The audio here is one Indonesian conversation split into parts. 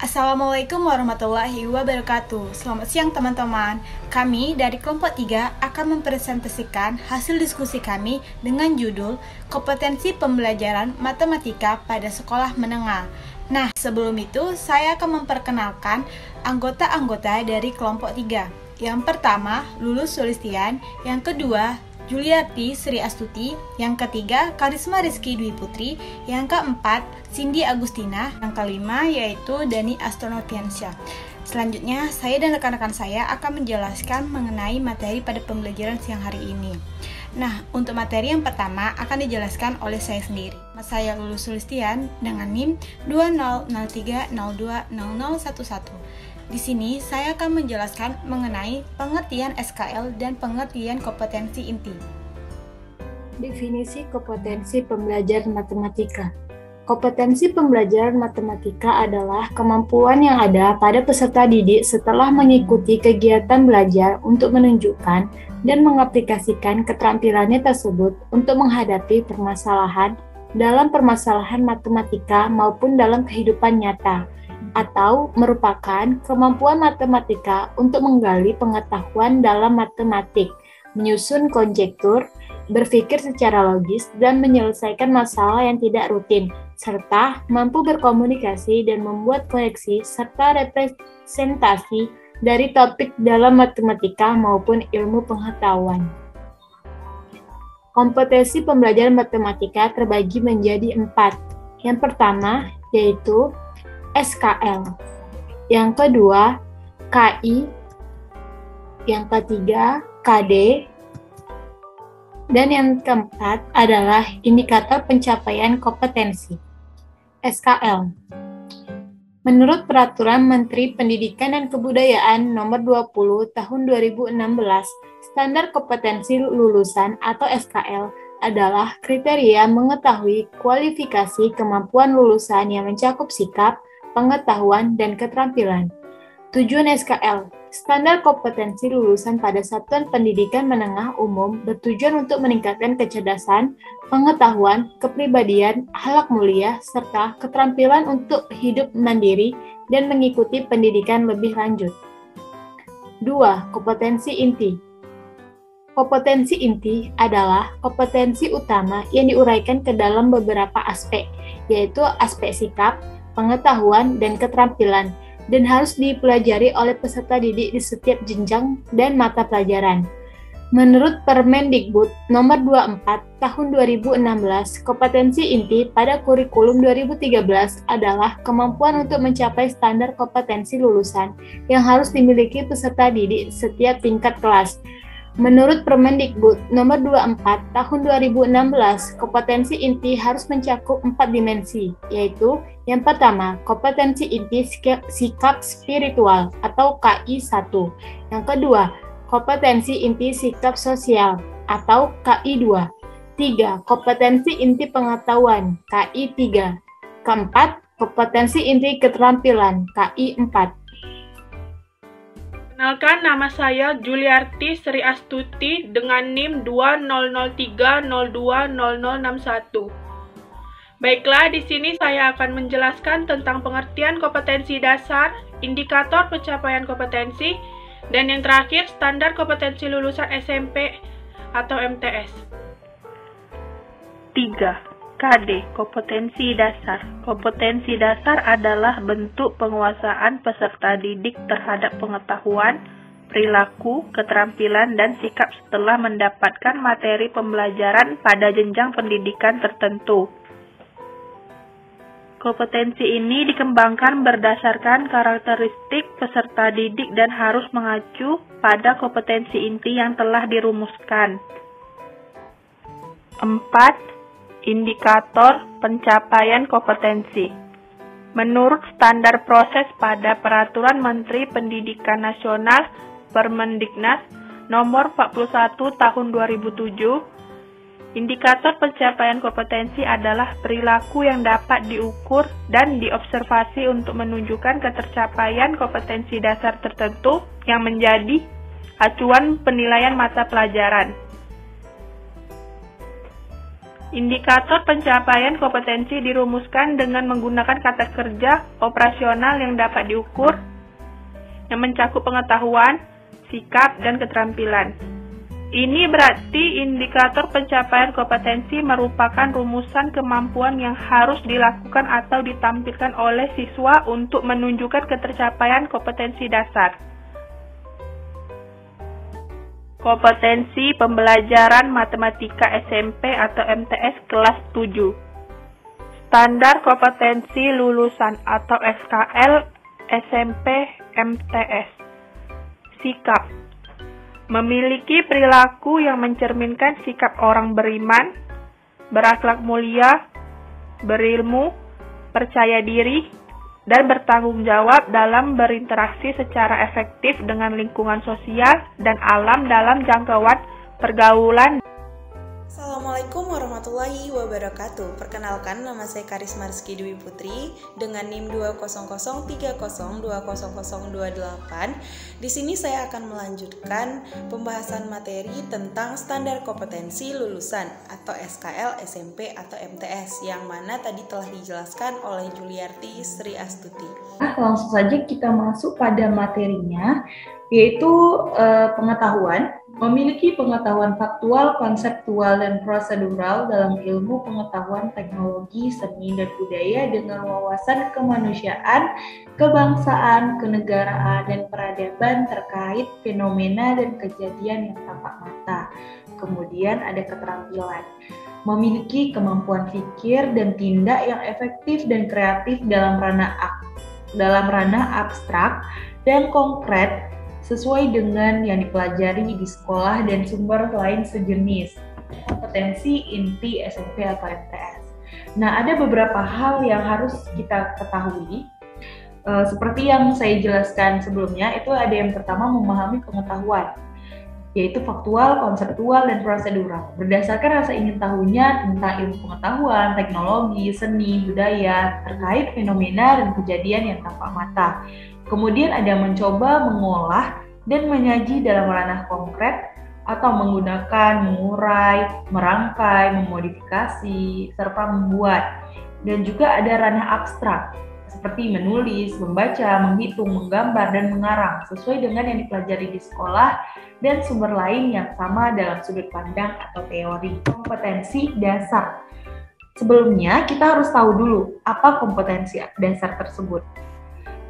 Assalamualaikum warahmatullahi wabarakatuh. Selamat siang teman-teman. Kami dari kelompok 3 akan mempresentasikan hasil diskusi kami dengan judul Kompetensi Pembelajaran Matematika pada Sekolah Menengah. Nah, sebelum itu saya akan memperkenalkan anggota-anggota dari kelompok 3. Yang pertama, Lulus Sulistian. Yang kedua, Juliarti Sri Astuti. Yang ketiga, Karisma Rizky Dwi Putri. Yang keempat, Cindy Agustina. Yang kelima yaitu Dani Astronoviansyah. Selanjutnya, saya dan rekan-rekan saya akan menjelaskan mengenai materi pada pembelajaran siang hari ini. Nah, untuk materi yang pertama akan dijelaskan oleh saya sendiri. Saya Lulus Sulistian dengan NIM 2003020011. Di sini saya akan menjelaskan mengenai pengertian SKL dan pengertian kompetensi inti. Definisi kompetensi pembelajaran matematika. Kompetensi pembelajaran matematika adalah kemampuan yang ada pada peserta didik setelah mengikuti kegiatan belajar untuk menunjukkan dan mengaplikasikan keterampilannya tersebut untuk menghadapi permasalahan dalam permasalahan matematika maupun dalam kehidupan nyata, atau merupakan kemampuan matematika untuk menggali pengetahuan dalam matematik, menyusun konjektur, berpikir secara logis, dan menyelesaikan masalah yang tidak rutin, serta mampu berkomunikasi dan membuat koneksi serta representasi dari topik dalam matematika maupun ilmu pengetahuan. Kompetensi pembelajaran matematika terbagi menjadi 4. Yang pertama yaitu SKL, yang kedua KI, yang ketiga KD, dan yang keempat adalah indikator pencapaian kompetensi. SKL. Menurut Peraturan Menteri Pendidikan dan Kebudayaan Nomor 20 Tahun 2016, standar kompetensi lulusan atau SKL adalah kriteria mengetahui kualifikasi kemampuan lulusan yang mencakup sikap, pengetahuan, dan keterampilan. Tujuan SKL, standar kompetensi lulusan pada satuan pendidikan menengah umum bertujuan untuk meningkatkan kecerdasan, pengetahuan, kepribadian, akhlak mulia, serta keterampilan untuk hidup mandiri dan mengikuti pendidikan lebih lanjut. 2. Kompetensi inti. Kompetensi inti adalah kompetensi utama yang diuraikan ke dalam beberapa aspek, yaitu aspek sikap, pengetahuan, dan keterampilan, dan harus dipelajari oleh peserta didik di setiap jenjang dan mata pelajaran. Menurut Permendikbud Nomor 24 Tahun 2016, kompetensi inti pada kurikulum 2013 adalah kemampuan untuk mencapai standar kompetensi lulusan yang harus dimiliki peserta didik setiap tingkat kelas. Menurut Permendikbud Nomor 24 Tahun 2016, kompetensi inti harus mencakup 4 dimensi, yaitu yang pertama, kompetensi inti sikap spiritual atau KI1. Yang kedua, kompetensi inti sikap sosial atau KI2. 3. Kompetensi inti pengetahuan KI3. Keempat, kompetensi inti keterampilan KI4. Kenalkan, nama saya Juliarti Sri Astuti dengan NIM 2003020061. Baiklah, di sini saya akan menjelaskan tentang pengertian kompetensi dasar, indikator pencapaian kompetensi, dan yang terakhir standar kompetensi lulusan SMP atau MTS. 3. KD, kompetensi dasar. Kompetensi dasar adalah bentuk penguasaan peserta didik terhadap pengetahuan, perilaku, keterampilan, dan sikap setelah mendapatkan materi pembelajaran pada jenjang pendidikan tertentu. Kompetensi ini dikembangkan berdasarkan karakteristik peserta didik dan harus mengacu pada kompetensi inti yang telah dirumuskan. 4. Indikator pencapaian kompetensi. Menurut standar proses pada Peraturan Menteri Pendidikan Nasional Permendiknas Nomor 41 Tahun 2007, indikator pencapaian kompetensi adalah perilaku yang dapat diukur dan diobservasi untuk menunjukkan ketercapaian kompetensi dasar tertentu yang menjadi acuan penilaian mata pelajaran. Indikator pencapaian kompetensi dirumuskan dengan menggunakan kata kerja operasional yang dapat diukur, yang mencakup pengetahuan, sikap, dan keterampilan. Ini berarti indikator pencapaian kompetensi merupakan rumusan kemampuan yang harus dilakukan atau ditampilkan oleh siswa untuk menunjukkan ketercapaian kompetensi dasar. Kompetensi pembelajaran matematika SMP atau MTS kelas 7. Standar kompetensi lulusan atau SKL SMP MTS. Sikap. Memiliki perilaku yang mencerminkan sikap orang beriman, berakhlak mulia, berilmu, percaya diri, dan bertanggung jawab dalam berinteraksi secara efektif dengan lingkungan sosial dan alam dalam jangkauan pergaulan. Assalamualaikum warahmatullahi wabarakatuh. Perkenalkan, nama saya Karisma Rizky Dwi Putri dengan NIM 20030200028. Di sini saya akan melanjutkan pembahasan materi tentang standar kompetensi lulusan atau SKL SMP atau MTS yang mana tadi telah dijelaskan oleh Juliarti Sri Astuti. Langsung saja kita masuk pada materinya, yaitu pengetahuan. Memiliki pengetahuan faktual, konseptual, dan prosedural dalam ilmu pengetahuan teknologi, seni, dan budaya dengan wawasan kemanusiaan, kebangsaan, kenegaraan, dan peradaban terkait fenomena dan kejadian yang tampak mata. Kemudian ada keterampilan. Memiliki kemampuan pikir dan tindak yang efektif dan kreatif dalam ranah abstrak dan konkret sesuai dengan yang dipelajari di sekolah dan sumber lain sejenis. Kompetensi inti SMP atau MTS. Nah, ada beberapa hal yang harus kita ketahui. Seperti yang saya jelaskan sebelumnya, itu ada yang pertama memahami pengetahuan, yaitu faktual, konseptual, dan prosedural. Berdasarkan rasa ingin tahunya tentang ilmu pengetahuan, teknologi, seni, budaya, terkait fenomena dan kejadian yang tampak mata. Kemudian ada mencoba mengolah dan menyaji dalam ranah konkret atau menggunakan, mengurai, merangkai, memodifikasi, serta membuat. Dan juga ada ranah abstrak seperti menulis, membaca, menghitung, menggambar, dan mengarang sesuai dengan yang dipelajari di sekolah dan sumber lain yang sama dalam sudut pandang atau teori. Kompetensi dasar. Sebelumnya kita harus tahu dulu apa kompetensi dasar tersebut.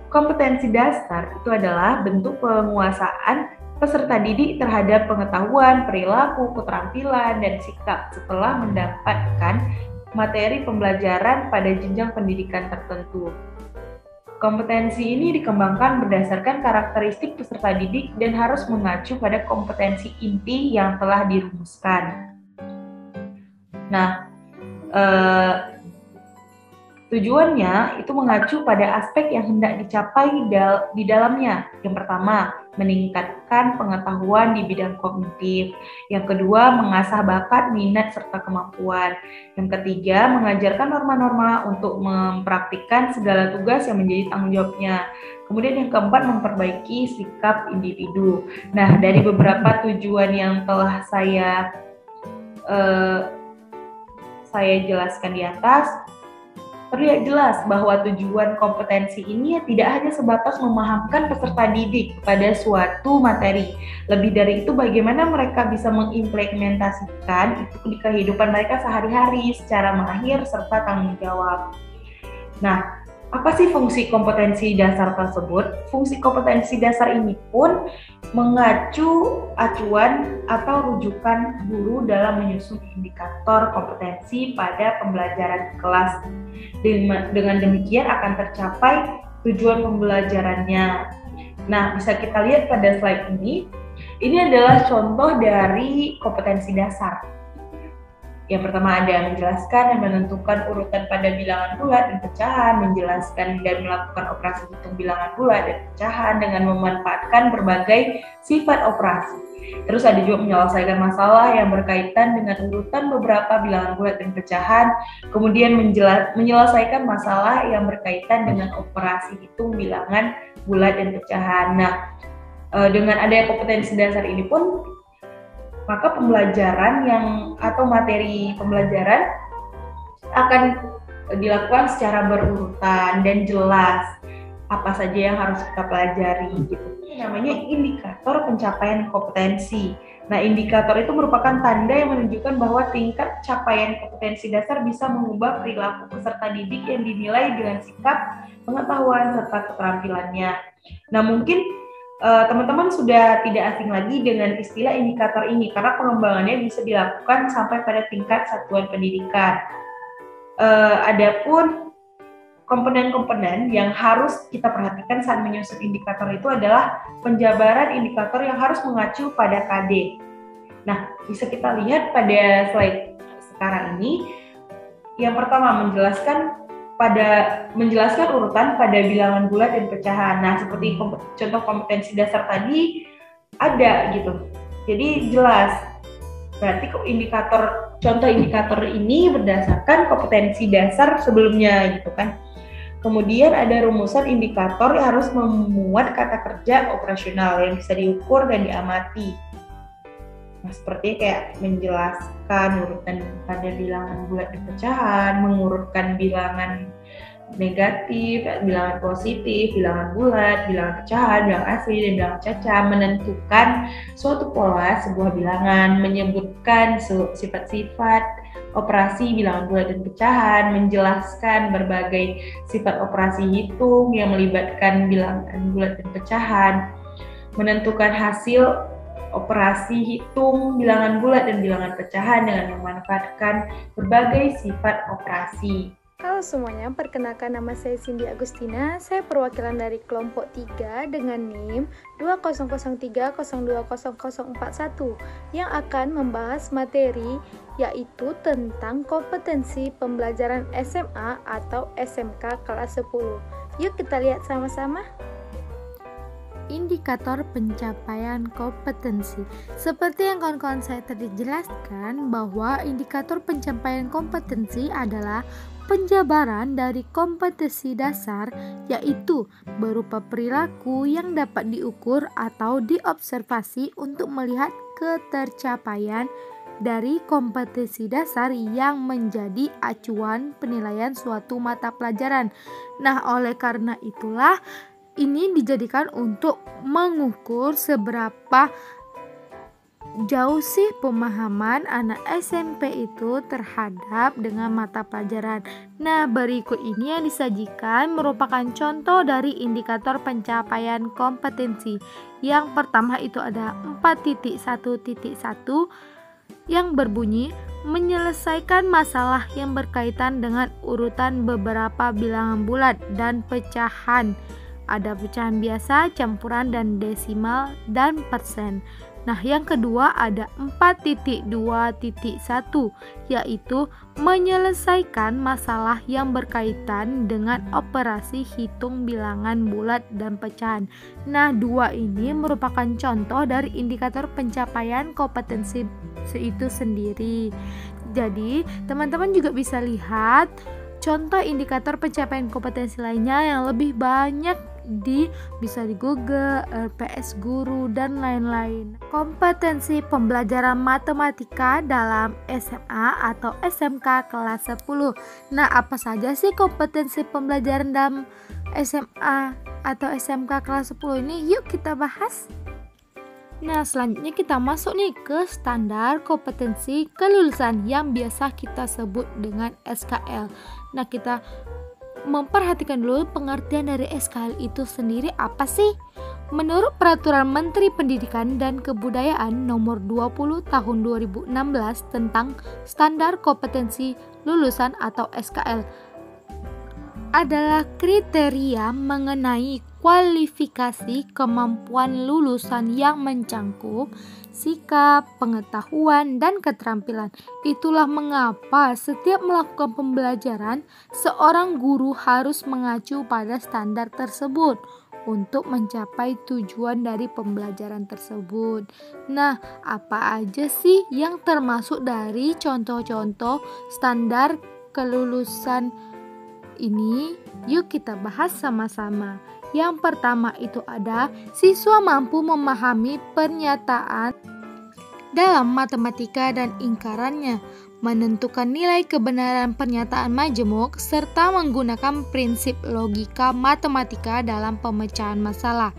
Kompetensi dasar itu adalah bentuk penguasaan peserta didik terhadap pengetahuan, perilaku, keterampilan, dan sikap setelah mendapatkan materi pembelajaran pada jenjang pendidikan tertentu. Kompetensi ini dikembangkan berdasarkan karakteristik peserta didik dan harus mengacu pada kompetensi inti yang telah dirumuskan. Nah, tujuannya itu mengacu pada aspek yang hendak dicapai di dalamnya. Yang pertama, meningkatkan pengetahuan di bidang kognitif. Yang kedua, mengasah bakat, minat, serta kemampuan. Yang ketiga, mengajarkan norma-norma untuk mempraktikkan segala tugas yang menjadi tanggung jawabnya. Kemudian yang keempat, memperbaiki sikap individu. Nah, dari beberapa tujuan yang telah saya jelaskan di atas, terlihat jelas bahwa tujuan kompetensi ini tidak hanya sebatas memahamkan peserta didik pada suatu materi. Lebih dari itu, bagaimana mereka bisa mengimplementasikan itu di kehidupan mereka sehari-hari secara mahir serta tanggung jawab. Nah, apa sih fungsi kompetensi dasar tersebut? Fungsi kompetensi dasar ini pun mengacu acuan atau rujukan guru dalam menyusun indikator kompetensi pada pembelajaran kelas. Dengan demikian akan tercapai tujuan pembelajarannya. Nah, bisa kita lihat pada slide ini. Ini adalah contoh dari kompetensi dasar. Yang pertama ada menjelaskan dan menentukan urutan pada bilangan bulat dan pecahan, menjelaskan dan melakukan operasi hitung bilangan bulat dan pecahan dengan memanfaatkan berbagai sifat operasi. Terus ada juga menyelesaikan masalah yang berkaitan dengan urutan beberapa bilangan bulat dan pecahan, kemudian menyelesaikan masalah yang berkaitan dengan operasi hitung bilangan bulat dan pecahan. Nah, dengan adanya kompetensi dasar ini pun maka pembelajaran atau materi pembelajaran akan dilakukan secara berurutan dan jelas apa saja yang harus kita pelajari gitu. Namanya indikator pencapaian kompetensi. Nah, indikator itu merupakan tanda yang menunjukkan bahwa tingkat capaian kompetensi dasar bisa mengubah perilaku peserta didik yang dinilai dengan sikap, pengetahuan, serta keterampilannya. Nah, mungkin teman-teman sudah tidak asing lagi dengan istilah indikator ini karena pengembangannya bisa dilakukan sampai pada tingkat satuan pendidikan. Adapun komponen-komponen yang harus kita perhatikan saat menyusun indikator itu adalah penjabaran indikator yang harus mengacu pada KD. Nah, bisa kita lihat pada slide sekarang ini. Yang pertama menjelaskan urutan pada bilangan bulat dan pecahan. Nah, seperti contoh kompetensi dasar tadi ada gitu. Jadi jelas. Berarti contoh indikator ini berdasarkan kompetensi dasar sebelumnya gitu kan. Kemudian ada rumusan indikator yang harus memuat kata kerja operasional yang bisa diukur dan diamati. Nah, seperti kayak menjelaskan urutan pada bilangan bulat dan pecahan, mengurutkan bilangan negatif, bilangan positif, bilangan bulat, bilangan pecahan, bilangan asli, dan bilangan caca, menentukan suatu pola sebuah bilangan, menyebutkan sifat-sifat operasi bilangan bulat dan pecahan, menjelaskan berbagai sifat operasi hitung yang melibatkan bilangan bulat dan pecahan, menentukan hasil operasi hitung bilangan bulat dan bilangan pecahan dengan memanfaatkan berbagai sifat operasi. Halo semuanya, perkenalkan nama saya Cindy Agustina. Saya perwakilan dari kelompok 3 dengan NIM 2003020041 yang akan membahas materi yaitu tentang kompetensi pembelajaran SMA atau SMK kelas 10. Yuk kita lihat sama-sama. Indikator pencapaian kompetensi. Seperti yang kawan-kawan saya tadi jelaskan bahwa indikator pencapaian kompetensi adalah penjabaran dari kompetensi dasar, yaitu berupa perilaku yang dapat diukur atau diobservasi untuk melihat ketercapaian dari kompetensi dasar yang menjadi acuan penilaian suatu mata pelajaran. Nah, oleh karena itulah ini dijadikan untuk mengukur seberapa jauh sih pemahaman anak SMP itu terhadap dengan mata pelajaran. Nah, berikut ini yang disajikan merupakan contoh dari indikator pencapaian kompetensi. Yang pertama itu ada 4.1.1 yang berbunyi menyelesaikan masalah yang berkaitan dengan urutan beberapa bilangan bulat dan pecahan. Ada pecahan biasa, campuran, dan desimal, dan persen. Nah, yang kedua ada 4.2.1 yaitu menyelesaikan masalah yang berkaitan dengan operasi hitung bilangan bulat dan pecahan. Nah, dua ini merupakan contoh dari indikator pencapaian kompetensi itu sendiri. Jadi, teman-teman juga bisa lihat contoh indikator pencapaian kompetensi lainnya yang lebih banyak bisa di Google, RPS Guru, dan lain-lain. Kompetensi pembelajaran matematika dalam SMA atau SMK kelas 10. Nah, apa saja sih kompetensi pembelajaran dalam SMA atau SMK kelas 10 ini? Yuk kita bahas. Nah, selanjutnya kita masuk nih ke standar kompetensi kelulusan yang biasa kita sebut dengan SKL. Nah, kita memperhatikan dulu pengertian dari SKL itu sendiri apa sih? Menurut Peraturan Menteri Pendidikan dan Kebudayaan Nomor 20 Tahun 2016 tentang Standar Kompetensi Lulusan atau SKL adalah kriteria mengenai kualifikasi kemampuan lulusan yang mencangkup sikap, pengetahuan, dan keterampilan. Itulah mengapa setiap melakukan pembelajaran, seorang guru harus mengacu pada standar tersebut untuk mencapai tujuan dari pembelajaran tersebut. Nah, apa aja sih yang termasuk dari contoh-contoh standar kelulusan ini? Yuk kita bahas sama-sama. Yang pertama itu ada siswa mampu memahami pernyataan dalam matematika dan ingkarannya, menentukan nilai kebenaran pernyataan majemuk, serta menggunakan prinsip logika matematika dalam pemecahan masalah.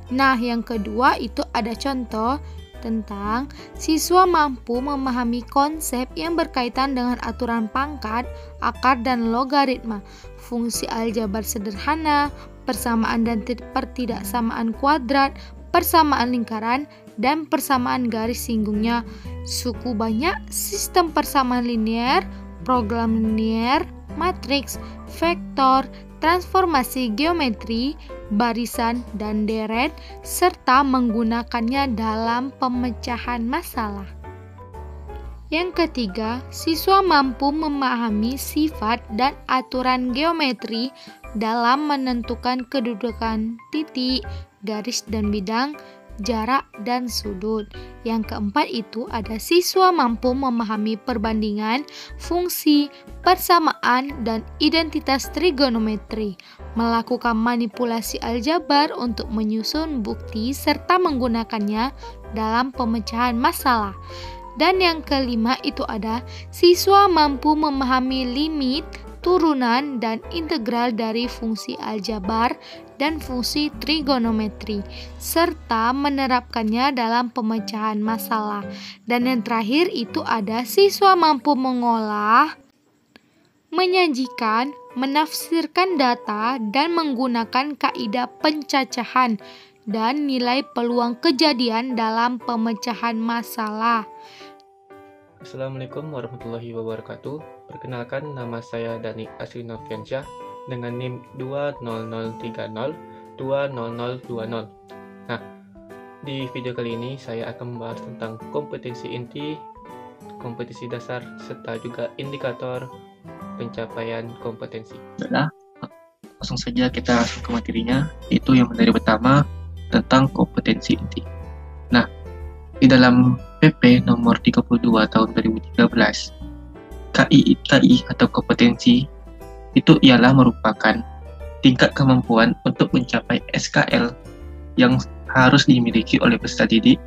Nah, yang kedua itu ada contoh tentang siswa mampu memahami konsep yang berkaitan dengan aturan pangkat, akar, dan logaritma, fungsi aljabar sederhana, persamaan dan pertidaksamaan kuadrat, persamaan lingkaran, dan persamaan garis singgungnya, suku banyak, sistem persamaan linear, program linear, matriks, vektor, transformasi geometri, barisan, dan deret, serta menggunakannya dalam pemecahan masalah. Yang ketiga, siswa mampu memahami sifat dan aturan geometri dalam menentukan kedudukan titik, garis dan bidang, jarak, dan sudut. Yang keempat itu ada siswa mampu memahami perbandingan, fungsi, persamaan, dan identitas trigonometri, melakukan manipulasi aljabar untuk menyusun bukti serta menggunakannya dalam pemecahan masalah. Dan yang kelima itu ada siswa mampu memahami limit, turunan, dan integral dari fungsi aljabar dan fungsi trigonometri, serta menerapkannya dalam pemecahan masalah. Dan yang terakhir itu ada siswa mampu mengolah, menyajikan, menafsirkan data, dan menggunakan kaidah pencacahan dan nilai peluang kejadian dalam pemecahan masalah. Assalamualaikum warahmatullahi wabarakatuh. Perkenalkan, nama saya Dani Asri Noviansyah dengan NIM 20030200020. Nah, di video kali ini saya akan membahas tentang kompetensi inti, kompetensi dasar, serta juga indikator pencapaian kompetensi. Baiklah, langsung saja kita masuk ke materinya, yaitu yang materi pertama tentang kompetensi inti. Nah, di dalam PP nomor 32 tahun 2013, KI atau kompetensi itu ialah merupakan tingkat kemampuan untuk mencapai SKL yang harus dimiliki oleh peserta didik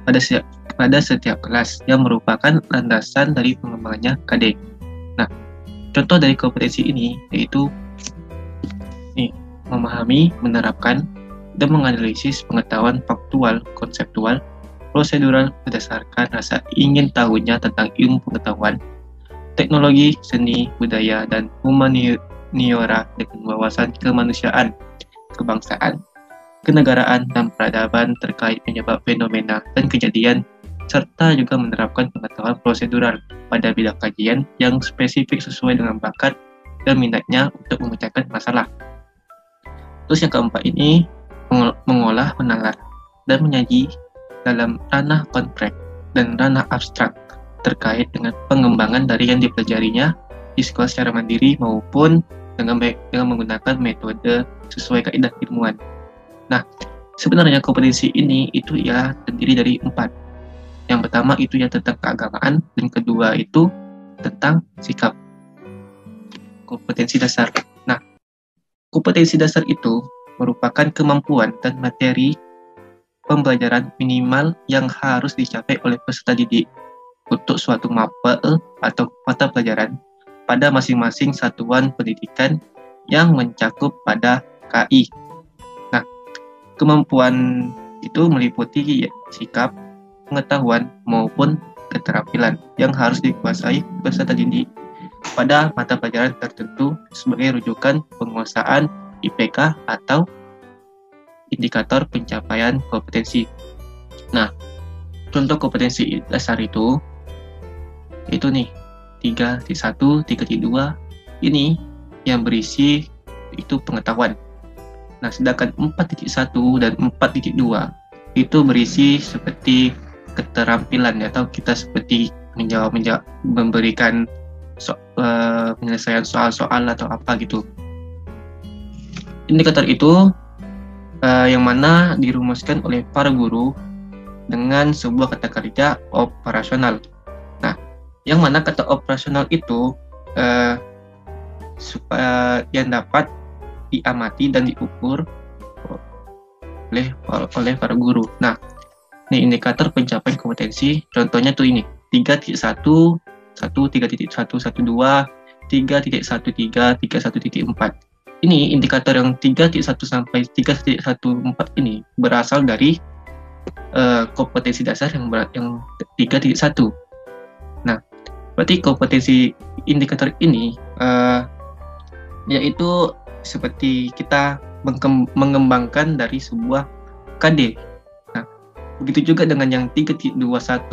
pada setiap kelas yang merupakan landasan dari pengembangannya KD. Nah, contoh dari kompetensi ini yaitu memahami, menerapkan, dan menganalisis pengetahuan faktual, konseptual, prosedural berdasarkan rasa ingin tahunya tentang ilmu pengetahuan, teknologi, seni, budaya, dan humaniora dengan wawasan kemanusiaan, kebangsaan, kenegaraan, dan peradaban terkait penyebab fenomena dan kejadian, serta juga menerapkan pengetahuan prosedural pada bidang kajian yang spesifik sesuai dengan bakat dan minatnya untuk memecahkan masalah. Terus yang keempat ini, mengolah, menalar, dan menyaji dalam ranah kontrak dan ranah abstrak terkait dengan pengembangan dari yang dipelajarinya di sekolah secara mandiri maupun dengan menggunakan metode sesuai kaidah ilmuwan. Nah, sebenarnya kompetensi ini itu ya terdiri dari 4. Yang pertama itu ya tentang keagamaan, dan kedua itu tentang sikap. Kompetensi dasar. Nah, kompetensi dasar itu merupakan kemampuan dan materi pembelajaran minimal yang harus dicapai oleh peserta didik untuk suatu mapel atau mata pelajaran pada masing-masing satuan pendidikan yang mencakup pada KI. Nah, kemampuan itu meliputi sikap, pengetahuan, maupun keterampilan yang harus dikuasai peserta didik pada mata pelajaran tertentu sebagai rujukan penguasaan IPK atau indikator pencapaian kompetensi. Nah, contoh kompetensi dasar itu nih 3.1, 3.2 ini yang berisi itu pengetahuan. Nah, sedangkan 4.1 dan 4.2 itu berisi seperti keterampilan atau kita seperti memberikan penyelesaian soal-soal atau apa gitu. Indikator itu yang mana dirumuskan oleh para guru dengan sebuah kata kerja operasional. Nah, yang mana kata operasional itu supaya yang dapat diamati dan diukur oleh para guru. Nah, nih indikator pencapaian kompetensi, contohnya tuh ini 3.1, 3.112, 3.13, 3.1.4. Ini indikator yang 3.1 sampai 3.14 ini berasal dari kompetensi dasar yang 3.1. Nah, berarti kompetensi indikator ini yaitu seperti kita mengembangkan dari sebuah KD. Nah, begitu juga dengan yang 3.21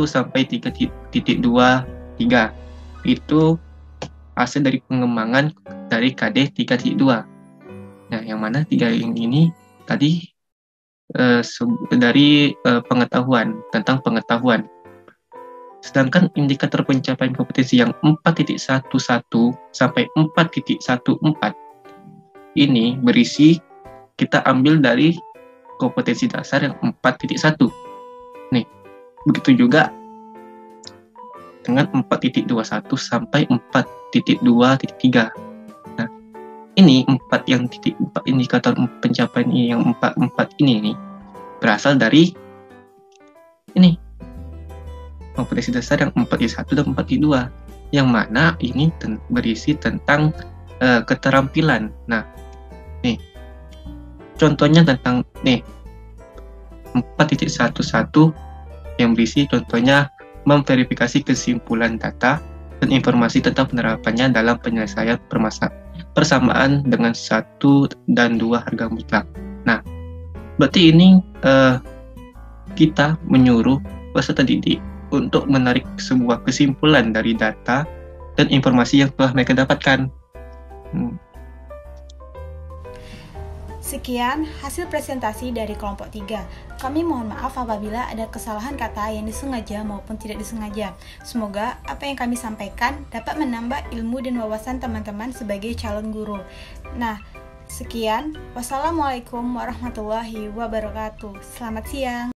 sampai 3.23. Itu hasil dari pengembangan dari KD 3.2. Nah, yang mana 3 ini tadi dari pengetahuan, tentang pengetahuan. Sedangkan indikator pencapaian kompetensi yang 4.11 sampai 4.14 ini berisi, kita ambil dari kompetensi dasar yang 4.1. Nih, begitu juga dengan 4.21 sampai 4.2.3. Nah, ini 4 indikator pencapaian yang 4 ini nih berasal dari ini kompetensi dasar yang 4.1 dan 4.2, yang mana ini berisi tentang keterampilan. Nah, nih contohnya tentang nih 4.11 yang berisi contohnya memverifikasi kesimpulan data dan informasi tentang penerapannya dalam penyelesaian persamaan dengan 1 dan 2 harga mutlak. Nah, berarti ini kita menyuruh peserta didik untuk menarik sebuah kesimpulan dari data dan informasi yang telah mereka dapatkan. Sekian hasil presentasi dari kelompok 3. Kami mohon maaf apabila ada kesalahan kata yang disengaja maupun tidak disengaja. Semoga apa yang kami sampaikan dapat menambah ilmu dan wawasan teman-teman sebagai calon guru. Nah, sekian. Wassalamualaikum warahmatullahi wabarakatuh. Selamat siang.